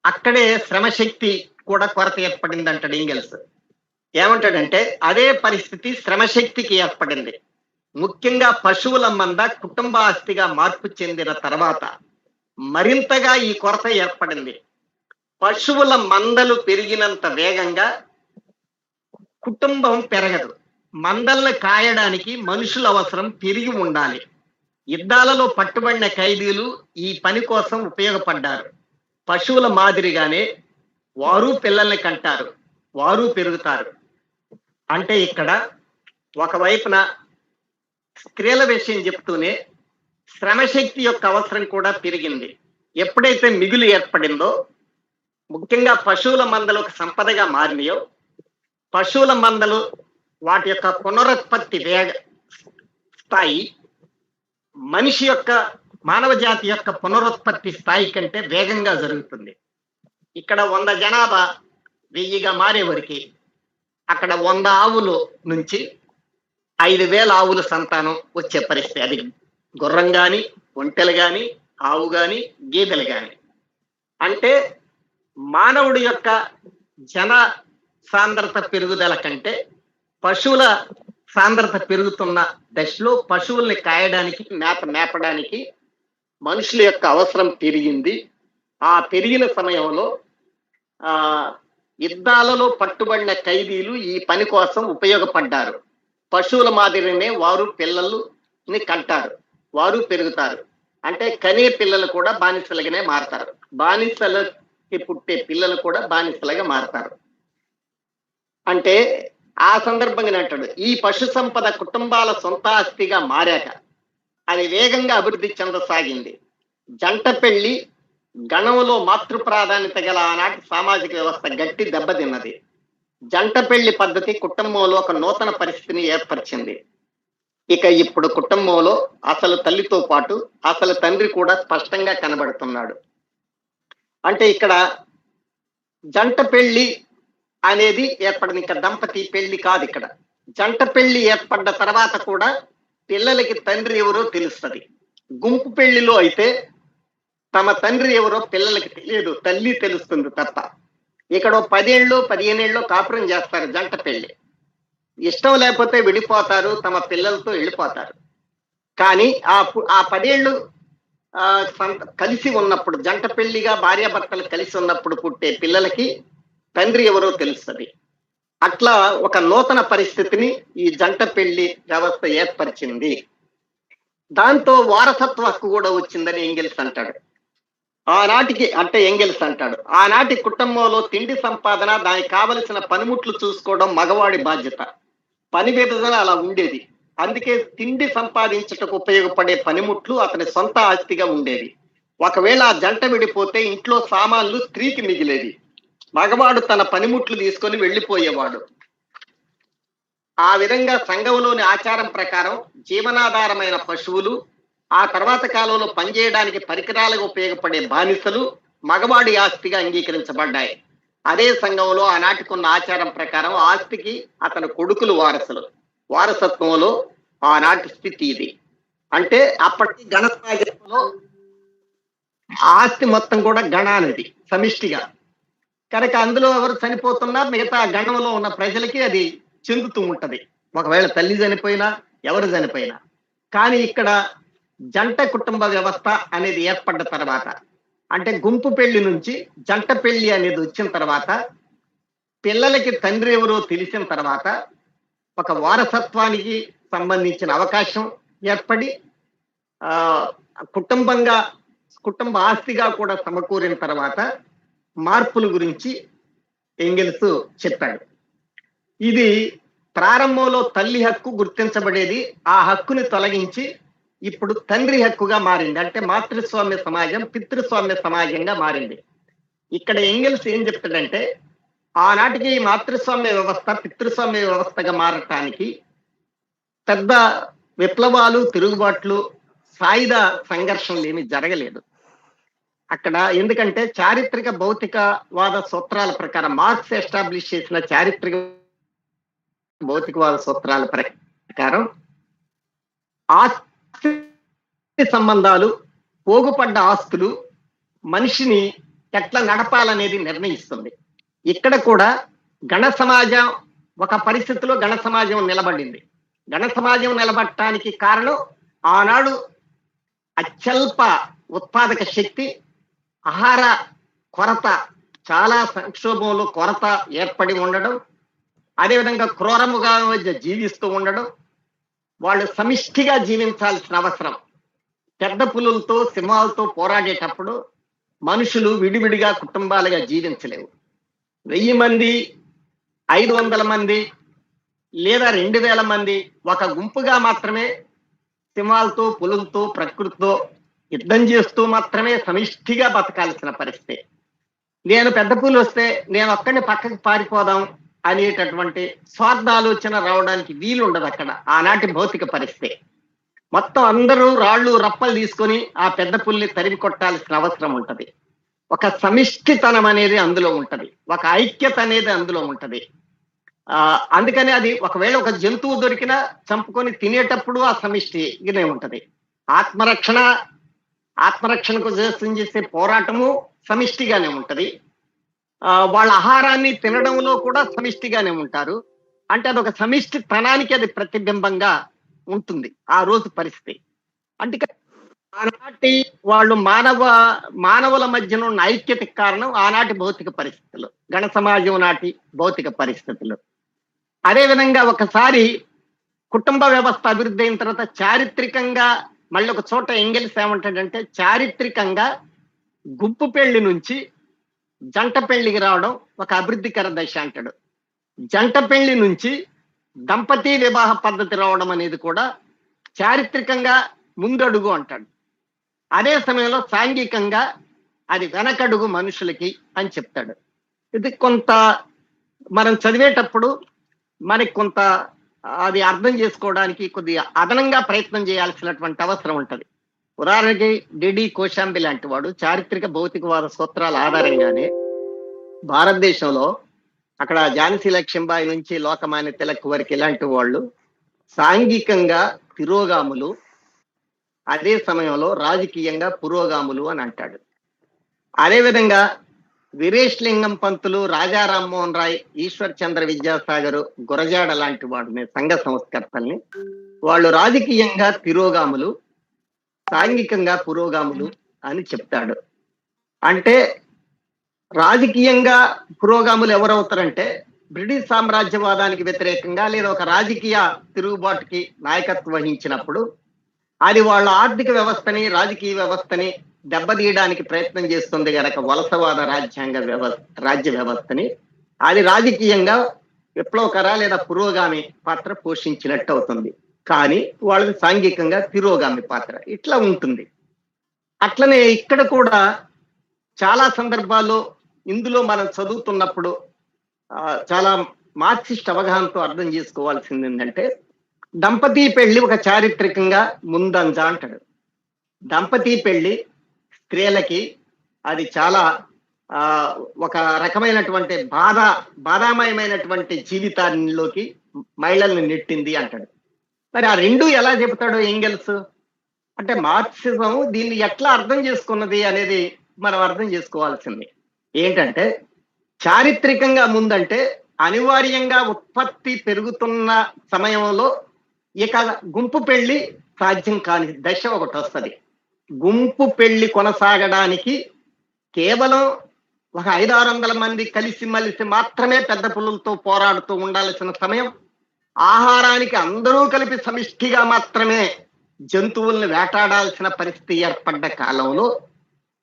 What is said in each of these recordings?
అక్కడే శ్రమశక్తి కూడా కొరత ఏర్పడిందంటాడు ఎంగెల్స్. ఏమంటాడంటే అదే పరిస్థితి శ్రమశక్తికి ఏర్పడింది. ముఖ్యంగా పశువుల మంద కుటుంబ ఆస్తిగా మార్పు చెందిన తర్వాత మరింతగా ఈ కొరత ఏర్పడింది. పశువుల మందలు పెరిగినంత వేగంగా కుటుంబం పెరగదు. మందల్ని కాయడానికి మనుషుల అవసరం పెరిగి ఉండాలి. యుద్ధాలలో పట్టుబడిన ఖైదీలు ఈ పని కోసం ఉపయోగపడ్డారు. పశువుల మాదిరిగానే వారు పిల్లల్ని కంటారు, వారు పెరుగుతారు. అంటే ఇక్కడ ఒకవైపున స్త్రీల విషయం చెప్తూనే శ్రమశక్తి యొక్క అవసరం కూడా పెరిగింది. ఎప్పుడైతే మిగులు ఏర్పడిందో, ముఖ్యంగా పశువుల మందలు ఒక సంపదగా మారినాయో, పశువుల మందలు వాటి యొక్క పునరుత్పత్తి స్థాయి మనిషి యొక్క మానవ జాతి యొక్క పునరుత్పత్తి స్థాయి కంటే వేగంగా జరుగుతుంది. ఇక్కడ 100 జనాభా 1000గా మారే వరకు అక్కడ 100 ఆవులు నుంచి 5000 ఆవుల సంతానం వచ్చే పరిస్థితి. అది గుర్రం గాని, ఒంటెలు గాని, ఆవు గాని, గేదెలు గాని. అంటే మానవుడి యొక్క జన సాంద్రత పెరుగుదల కంటే పశువుల సాంద్రత పెరుగుతున్న దశలో పశువుల్ని కాయడానికి, మేపడానికి మనుషుల యొక్క అవసరం పెరిగింది. ఆ పెరిగిన సమయంలో యుద్ధాలలో పట్టుబడిన ఖైదీలు ఈ పని కోసం ఉపయోగపడ్డారు. పశువుల మాదిరినే వారు పిల్లల్ని కంటారు, వారు పెరుగుతారు. అంటే కనే పిల్లలు కూడా బానిసలుగానే మారతారు, బానిసలకి పుట్టే పిల్లలు కూడా బానిసలుగా మారతారు. అంటే ఆ సందర్భంగా అంటాడు, ఈ పశు సంపద కుటుంబాల సొంత ఆస్తిగా మారాక అది వేగంగా అభివృద్ధి చెందసాగింది. జంట పెళ్లి గణంలో మాతృ ప్రాధాన్యత గల ఆనాటి సామాజిక వ్యవస్థ గట్టి దెబ్బతిన్నది. జంట పెళ్లి పద్ధతి కుటుంబంలో ఒక నూతన పరిస్థితిని ఏర్పరిచింది. ఇక ఇప్పుడు కుటుంబంలో అసలు తల్లితో పాటు అసలు తండ్రి కూడా స్పష్టంగా కనబడుతున్నాడు. అంటే ఇక్కడ జంట పెళ్లి అనేది ఏర్పడింది. ఇంకా దంపతి పెళ్లి కాదు. ఇక్కడ జంట పెళ్లి ఏర్పడ్డ తర్వాత కూడా పిల్లలకి తండ్రి ఎవరో తెలుస్తుంది. గుంపు పెళ్లిలో అయితే తమ తండ్రి ఎవరో పిల్లలకి తెలియదు, తల్లి తెలుస్తుంది తప్ప. ఇక్కడ 10 ఏళ్ళు 15 ఏళ్ళు కాపురం చేస్తారు జంట పెళ్లి. ఇష్టం లేకపోతే విడిపోతారు, తమ పిల్లలతో వెళ్ళిపోతారు. కానీ ఆ 10 ఏళ్ళు కలిసి ఉన్నప్పుడు, జంట పెళ్లిగా భార్యాభర్తలు కలిసి ఉన్నప్పుడు పుట్టే పిల్లలకి తండ్రి ఎవరో తెలుస్తుంది. అట్లా ఒక నూతన పరిస్థితిని ఈ జంట పెళ్లి వ్యవస్థ ఏర్పరిచింది. దాంతో వారసత్వ హక్కు కూడా వచ్చిందని ఎంగెల్స్ అంటాడు. ఆనాటి కుటుంబంలో తిండి సంపాదన, దానికి కావలసిన పనిముట్లు చూసుకోవడం మగవాడి బాధ్యత. పని విభజన అలా ఉండేది. అందుకే తిండి సంపాదించటకు ఉపయోగపడే పనిముట్లు అతని సొంత ఆస్తిగా ఉండేది. ఒకవేళ ఆ జంట విడిపోతే ఇంట్లో సామాన్లు స్త్రీకి మిగిలేది. మగవాడు తన పనిముట్లు తీసుకొని వెళ్ళిపోయేవాడు. ఆ విధంగా సంఘంలోని ఆచారం ప్రకారం జీవనాధారమైన పశువులు, ఆ తర్వాత కాలంలో పనిచేయడానికి పరికరాలకు ఉపయోగపడే బానిసలు మగవాడి ఆస్తిగా అంగీకరించబడ్డాయి. అదే సంఘంలో ఆనాటికున్న ఆచారం ప్రకారం ఆస్తికి అతని కొడుకులు వారసులు. వారసత్వంలో ఆనాటి స్థితి ఇది. అంటే అప్పటి గణ సమాజంలో ఆస్తి మొత్తం కూడా గణానిది, సమిష్టిగా. కనుక అందులో ఎవరు చనిపోతున్నా మిగతా గణంలో ఉన్న ప్రజలకి అది చెందుతూ ఉంటది, ఒకవేళ తల్లి చనిపోయినా ఎవరు చనిపోయినా. కానీ ఇక్కడ జంట కుటుంబ వ్యవస్థ అనేది ఏర్పడ్డ తర్వాత, అంటే గుంపు పెళ్లి నుంచి జంట పెళ్లి అనేది వచ్చిన తర్వాత, పిల్లలకి తండ్రి ఎవరో తెలిసిన తర్వాత ఒక వారసత్వానికి సంబంధించిన అవకాశం ఏర్పడి కుటుంబ ఆస్తిగా కూడా సమకూరిన తర్వాత మార్పుల గురించి ఎంగెల్స్ చెప్పాడు. ఇది ప్రారంభంలో తల్లి హక్కు గుర్తించబడేది, ఆ హక్కుని తొలగించి ఇప్పుడు తండ్రి హక్కుగా మారింది. అంటే మాతృస్వామ్య సమాజం పితృస్వామ్య సమాజంగా మారింది. ఇక్కడ ఎంగెల్స్ ఏం చెప్తాడంటే, ఆనాటికి మాతృస్వామ్య వ్యవస్థ పితృస్వామ్య వ్యవస్థగా మారటానికి పెద్ద విప్లవాలు, తిరుగుబాట్లు, సాయుధ సంఘర్షణలు ఏమీ జరగలేదు అక్కడ. ఎందుకంటే చారిత్రక భౌతికవాద సూత్రాల ప్రకారం, మార్క్స్ ఎస్టాబ్లిష్ చేసిన చారిత్రక భౌతికవాద సూత్రాల ప్రకారం ఆస్తి సంబంధాలు, పోగుపడ్డ ఆస్తులు మనిషిని ఎట్లా నడపాలనేది నిర్ణయిస్తుంది. ఇక్కడ కూడా గణ సమాజం ఒక పరిస్థితిలో గణ సమాజం నిలబడింది. గణ సమాజం నిలబడటానికి కారణం ఆనాడు అత్యల్ప ఉత్పాదక శక్తి, ఆహార కొరత, చాలా సంక్షోభంలో కొరత ఏర్పడి ఉండడం, అదేవిధంగా క్రూరముగా మధ్య జీవిస్తూ ఉండడం, వాళ్ళు సమిష్టిగా జీవించాల్సిన అవసరం. పెద్ద పులులతో సింహాలతో పోరాడేటప్పుడు మనుషులు విడివిడిగా కుటుంబాలుగా జీవించలేవు. 1000 మంది, 500 మంది లేదా 2000 మంది ఒక గుంపుగా మాత్రమే సింహాలతో పులులతో ప్రకృతితో యుద్ధం చేస్తూ మాత్రమే సమిష్టిగా బతకాల్సిన పరిస్థితి. నేను పెద్ద పులి వస్తే నేను ఒక్కడిని పక్కకి పారిపోదాం అనేటటువంటి స్వార్థాలోచన రావడానికి వీలు ఉండదు అక్కడ. ఆనాటి భౌతిక పరిస్థితి మొత్తం అందరూ రాళ్ళు రప్పలు తీసుకొని ఆ పెద్ద పుల్లి తరిమి కొట్టాల్సిన అవసరం ఉంటది. ఒక సమిష్టితనం అనేది అందులో ఉంటది, ఒక ఐక్యత అనేది అందులో ఉంటది. అందుకని అది ఒకవేళ ఒక జంతువు దొరికినా చంపుకొని తినేటప్పుడు ఆ సమిష్టిగానే ఉంటది. ఆత్మరక్షణకు చేసే పోరాటము సమిష్టిగానే ఉంటది. వాళ్ళ ఆహారాన్ని తినడంలో కూడా సమిష్టిగానే ఉంటారు. అంటే అదొక సమిష్టితనానికి అది ప్రతిబింబంగా ఉంటుంది ఆ రోజు పరిస్థితి. అంటే ఆనాటి వాళ్ళు మానవుల మధ్యన ఉన్న ఐక్యతకి కారణం ఆనాటి భౌతిక పరిస్థితులు, గణ సమాజం నాటి భౌతిక పరిస్థితులు. అదేవిధంగా ఒకసారి కుటుంబ వ్యవస్థ అభివృద్ధి అయిన తర్వాత చారిత్రకంగా మళ్ళీ ఒక చోట ఎంగెల్స్ ఏమంటాడంటే, చారిత్రకంగా గుంపు పెళ్లి నుంచి జంట పెళ్లికి రావడం ఒక అభివృద్ధికర దశ అంటాడు. జంట పెళ్లి నుంచి దంపతి వివాహ పద్ధతి రావడం అనేది కూడా చారిత్రకంగా ముందడుగు అంటాడు. అదే సమయంలో సాంఘికంగా అది వెనకడుగు మనుషులకి అని చెప్తాడు. ఇది కొంత మనం చదివేటప్పుడు మనకి కొంత అది అర్థం చేసుకోవడానికి కొద్దిగా అదనంగా ప్రయత్నం చేయాల్సినటువంటి అవసరం ఉంటది. ఉదాహరణకి డిడి కోశాంబి లాంటి వాడు చారిత్రక భౌతికవాద సూత్రాల ఆధారంగానే భారతదేశంలో అక్కడ ఝాన్సీ లక్ష్మీబాయి నుంచి లోకమాన్య తిలక్ వరకు ఇలాంటి వాళ్ళు సాంఘికంగా తిరోగాములు, అదే సమయంలో రాజకీయంగా పురోగాములు అని అంటాడు. అదేవిధంగా వీరేశలింగం పంతులు, రాజా రామ్మోహన్ రాయ్, ఈశ్వర్ చంద్ర విద్యాసాగర్, గురజాడ లాంటి వాడిని సంఘ సంస్కర్తల్ని వాళ్ళు రాజకీయంగా తిరోగాములు, సాంఘికంగా పురోగాములు అని చెప్తాడు. అంటే రాజకీయంగా పురోగాములు ఎవరవుతారంటే బ్రిటిష్ సామ్రాజ్యవాదానికి వ్యతిరేకంగా లేదా ఒక రాజకీయ తిరుగుబాటుకి నాయకత్వం వహించినప్పుడు అది వాళ్ళ ఆర్థిక వ్యవస్థని, రాజకీయ వ్యవస్థని దెబ్బతీయడానికి ప్రయత్నం చేస్తుంది గనక వలసవాద రాజ్య వ్యవస్థని అది రాజకీయంగా విప్లవకర లేదా పురోగామి పాత్ర పోషించినట్టు అవుతుంది. కానీ వాళ్ళది సాంఘికంగా తిరోగామి పాత్ర ఇట్లా ఉంటుంది. అట్లనే ఇక్కడ కూడా చాలా సందర్భాల్లో ఇందులో మనం చదువుతున్నప్పుడు చాలా మార్క్సిస్ట్ అవగాహనతో అర్థం చేసుకోవాల్సింది ఏంటంటే, దంపతి పెళ్లి ఒక చారిత్రకంగా ముందంజ అంటాడు. దంపతి పెళ్లి స్త్రీలకి అది చాలా ఒక రకమైనటువంటి బాధామయమైనటువంటి జీవితాల్లోకి మహిళల్ని నెట్టింది అంటాడు. మరి ఆ రెండు ఎలా చెబుతాడు ఎంగెల్స్ అంటే, మార్క్సిజం దీన్ని ఎట్లా అర్థం చేసుకున్నది అనేది మనం అర్థం చేసుకోవాల్సింది ఏంటంటే, చారిత్రకంగా ముందంటే అనివార్యంగా ఉత్పత్తి పెరుగుతున్న సమయంలో ఇక గుంపు పెళ్లి సాధ్యం కాని దశ ఒకటి వస్తుంది. గుంపు పెళ్లి కొనసాగడానికి కేవలం ఒక 500-600 మంది కలిసిమెలిసి మాత్రమే పెద్ద పులులతో పోరాడుతూ ఉండాల్సిన సమయం, ఆహారానికి అందరూ కలిపి సమిష్టిగా మాత్రమే జంతువుల్ని వేటాడాల్సిన పరిస్థితి ఏర్పడ్డ కాలంలో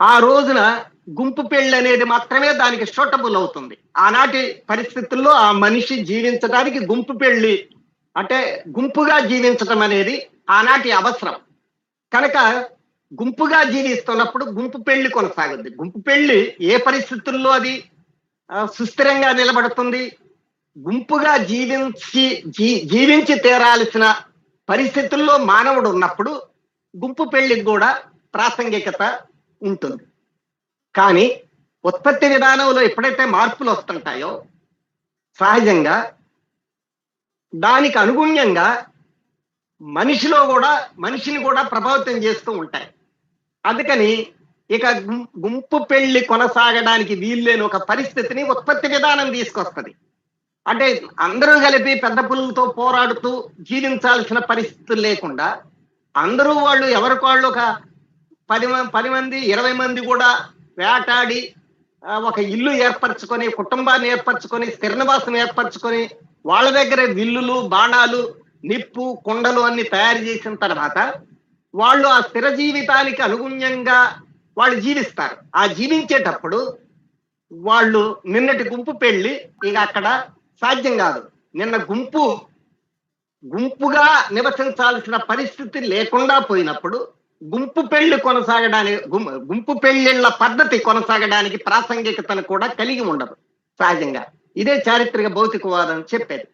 ఆ రోజున గుంపు పెళ్లి అనేది మాత్రమే దానికి సూటబుల్ అవుతుంది. ఆనాటి పరిస్థితుల్లో ఆ మనిషి జీవించడానికి గుంపు పెళ్లి అంటే గుంపుగా జీవించడం అనేది ఆనాటి అవసరం కనుక గుంపుగా జీవిస్తున్నప్పుడు గుంపు పెళ్లి కొనసాగుద్ది. గుంపు పెళ్లి ఏ పరిస్థితుల్లో అది సుస్థిరంగా నిలబడుతుంది? గుంపుగా జీవించి తీరాల్సిన పరిస్థితుల్లో మానవుడు ఉన్నప్పుడు గుంపు పెళ్లికి కూడా ప్రాసంగికత ఉంటుంది. కానీ ఉత్పత్తి విధానంలో ఎప్పుడైతే మార్పులు వస్తుంటాయో సహజంగా దానికి అనుగుణ్యంగా మనిషిని కూడా ప్రభావితం చేస్తూ ఉంటాయి. అందుకని ఇక గుంపు పెళ్లి కొనసాగడానికి వీల్లేని ఒక పరిస్థితిని ఉత్పత్తి విధానం తీసుకొస్తుంది. అంటే అందరూ కలిపి పెద్ద పుల్లలతో పోరాడుతూ జీవించాల్సిన పరిస్థితులు లేకుండా అందరూ వాళ్ళు ఎవరికాళ్ళు ఒక 10 మంది 20 మంది కూడా వేటాడి ఒక ఇల్లు ఏర్పరచుకొని, కుటుంబాన్ని ఏర్పరచుకొని, స్థిర నివాసం ఏర్పరచుకొని, వాళ్ళ దగ్గర విల్లులు, బాణాలు, నిప్పు, కుండలు అన్ని తయారు చేసిన తర్వాత వాళ్ళు ఆ స్థిర జీవితానికి అనుగుణ్యంగా వాళ్ళు జీవిస్తారు. ఆ జీవించేటప్పుడు వాళ్ళు నిన్నటి గుంపు పెళ్లి ఇక అక్కడ సాధ్యం కాదు. నిన్న గుంపుగా నివసించాల్సిన పరిస్థితి లేకుండా పోయినప్పుడు గుంపు పెళ్లి కొనసాగడానికి, గుంపు పెళ్లిళ్ల పద్ధతి కొనసాగడానికి ప్రాసంగికతను కూడా కలిగి ఉండదు సహజంగా. ఇదే చారిత్రక భౌతికవాదం చెప్పేది.